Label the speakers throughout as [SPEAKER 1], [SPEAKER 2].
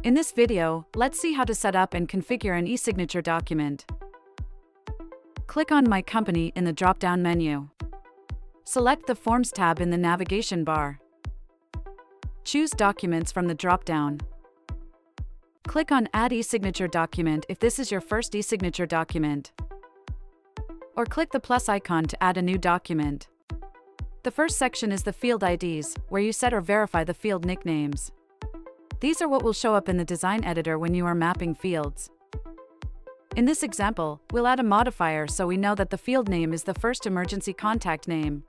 [SPEAKER 1] In this video, let's see how to set up and configure an e-signature document. Click on My Company in the drop-down menu. Select the Forms tab in the navigation bar. Choose Documents from the drop-down. Click on Add e-signature document if this is your first e-signature document. Or click the plus icon to add a new document. The first section is the field IDs, where you set or verify the field nicknames. These are what will show up in the design editor when you are mapping fields. In this example, we'll add a modifier so we know that the field name is the first emergency contact name.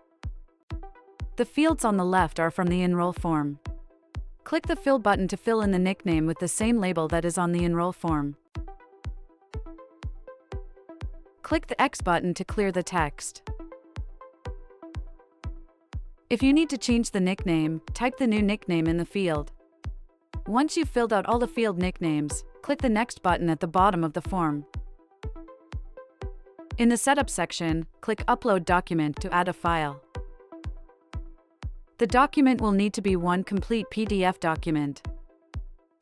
[SPEAKER 1] The fields on the left are from the Enroll form. Click the Fill button to fill in the nickname with the same label that is on the Enroll form. Click the X button to clear the text. If you need to change the nickname, type the new nickname in the field. Once you've filled out all the field nicknames, click the Next button at the bottom of the form. In the Setup section, click Upload Document to add a file. The document will need to be one complete PDF document.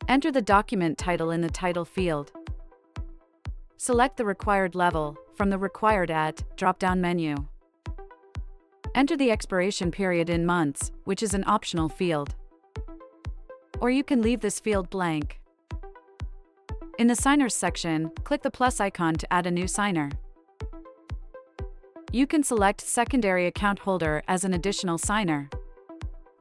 [SPEAKER 1] Enter the document title in the title field. Select the required level from the Required At drop-down menu. Enter the expiration period in months, which is an optional field. Or you can leave this field blank. In the Signers section, click the plus icon to add a new signer. You can select Secondary Account Holder as an additional signer.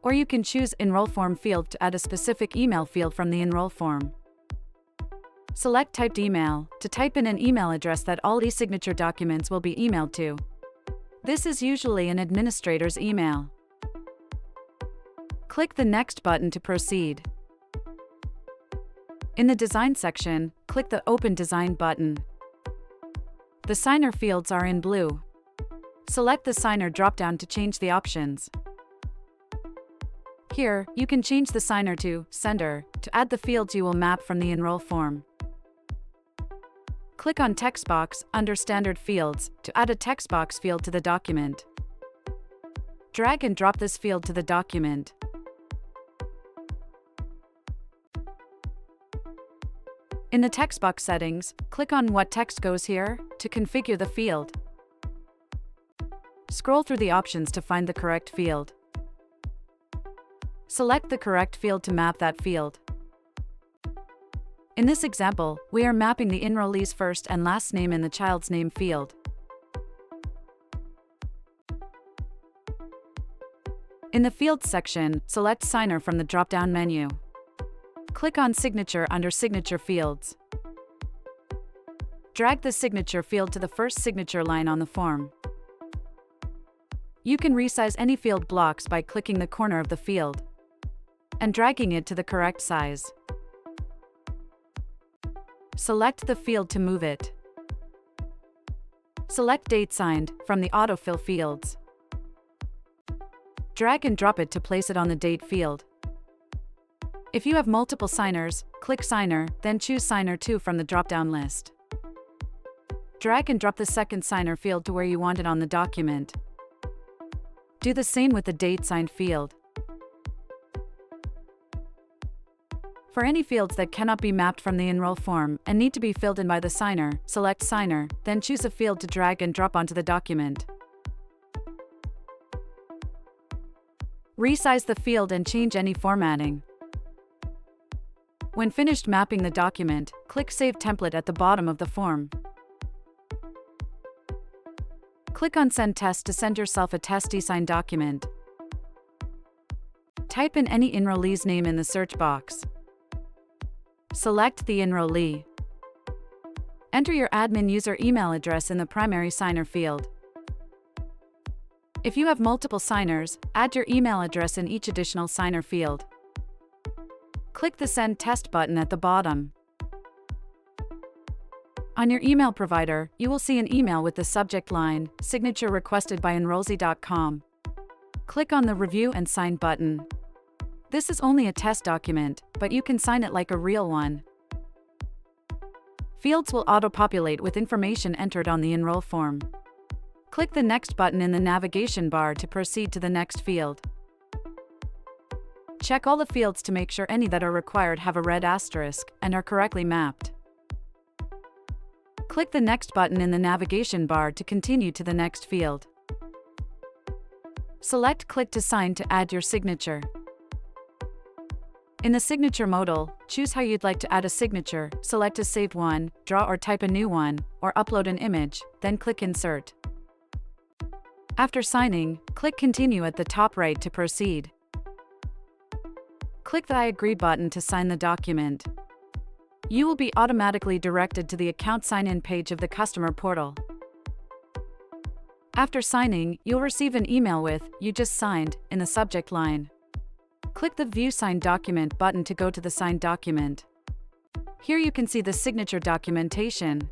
[SPEAKER 1] Or you can choose Enroll Form field to add a specific email field from the Enroll form. Select Typed Email to type in an email address that all e-signature documents will be emailed to. This is usually an administrator's email. Click the Next button to proceed. In the Design section, click the Open Design button. The signer fields are in blue. Select the signer drop-down to change the options. Here, you can change the signer to Sender to add the fields you will map from the Enroll form. Click on Text box under Standard Fields to add a text box field to the document. Drag and drop this field to the document. In the text box settings, click on What text goes here to configure the field. Scroll through the options to find the correct field. Select the correct field to map that field. In this example, we are mapping the enrollee's first and last name in the child's name field. In the Fields section, select Signer from the drop-down menu. Click on Signature under Signature Fields. Drag the signature field to the first signature line on the form. You can resize any field blocks by clicking the corner of the field and dragging it to the correct size. Select the field to move it. Select Date Signed from the Autofill fields. Drag and drop it to place it on the Date field. If you have multiple signers, click Signer, then choose Signer 2 from the drop-down list. Drag and drop the second signer field to where you want it on the document. Do the same with the Date Signed field. For any fields that cannot be mapped from the Enroll form and need to be filled in by the signer, select Signer, then choose a field to drag and drop onto the document. Resize the field and change any formatting. When finished mapping the document, click Save Template at the bottom of the form. Click on Send Test to send yourself a test e-sign document. Type in any enrollee's name in the search box. Select the enrollee. Enter your admin user email address in the primary signer field. If you have multiple signers, add your email address in each additional signer field. Click the Send Test button at the bottom. On your email provider, you will see an email with the subject line, Signature requested by Enrollzy.com. Click on the Review and Sign button. This is only a test document, but you can sign it like a real one. Fields will auto-populate with information entered on the Enroll form. Click the Next button in the navigation bar to proceed to the next field. Check all the fields to make sure any that are required have a red asterisk and are correctly mapped. Click the Next button in the navigation bar to continue to the next field. Select Click to Sign to add your signature. In the signature modal, choose how you'd like to add a signature, select a saved one, draw or type a new one, or upload an image, then click Insert. After signing, click Continue at the top right to proceed. Click the I agree button to sign the document. You will be automatically directed to the account sign-in page of the customer portal. After signing, you'll receive an email with "You just signed" in the subject line. Click the View Signed Document button to go to the signed document. Here you can see the signature documentation,